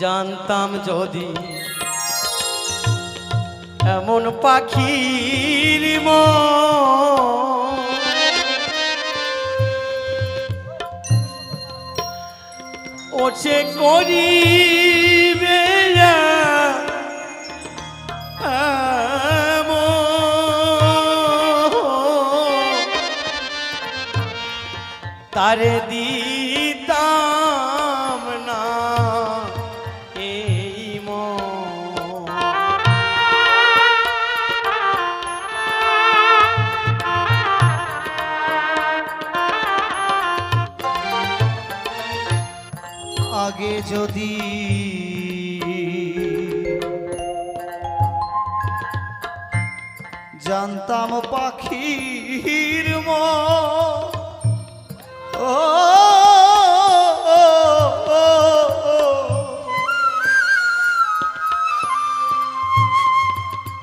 জানতাম যদি এমন পাখির ওছে করিবে তারে দিতাম না এই আগে যদি জানতাম পাখির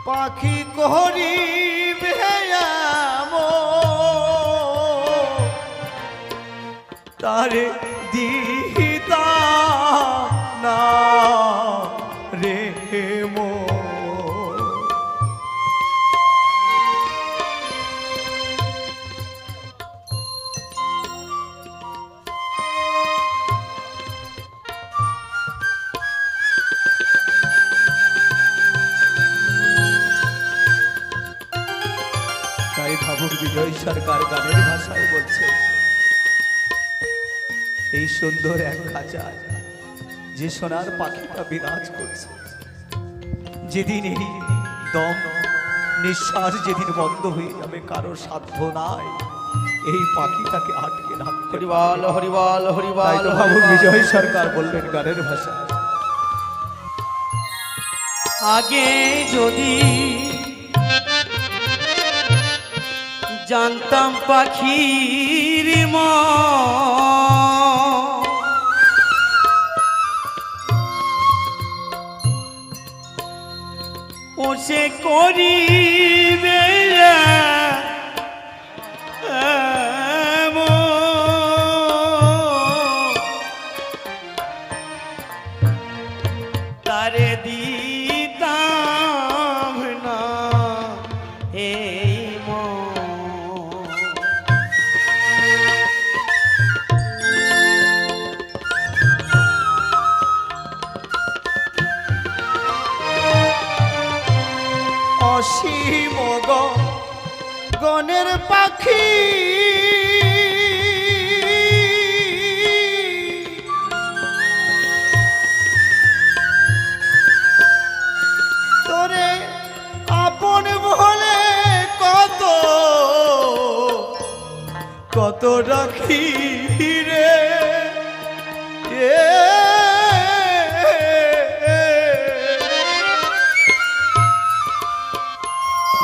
পাখি করিবে তারে দিতাম না রে তাই ভাবুক বিজয় সরকার গানের ভাষায় বলছে, এই সুন্দর এক খাঁচায় যে সোনার পাখিটা বিরাজ করছে, যেদিন এই দম নিঃশ্বাস যেদিন বন্ধ হয়ে যাবে কারো সাধ্য নাই এই পাখিটাকে আটকে রাখতে। হরিবল হরিবল হরিবল। ভাবুক বিজয় সরকার বললেন গানের ভাষায়, আগে যদি জানতাম পাখির ওসে করিবে তারে দিতাম না এই অসীম গনের পাখি তোরে আপন বলে কত কত রাখি রে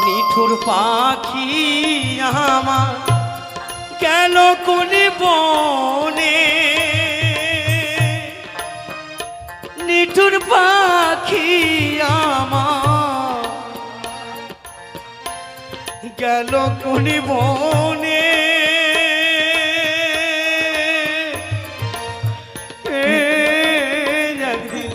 নিঠুর পাখি আমার গেল কোন বনে, নিঠুর পাখি আমার গেল কোন বনে, একদিন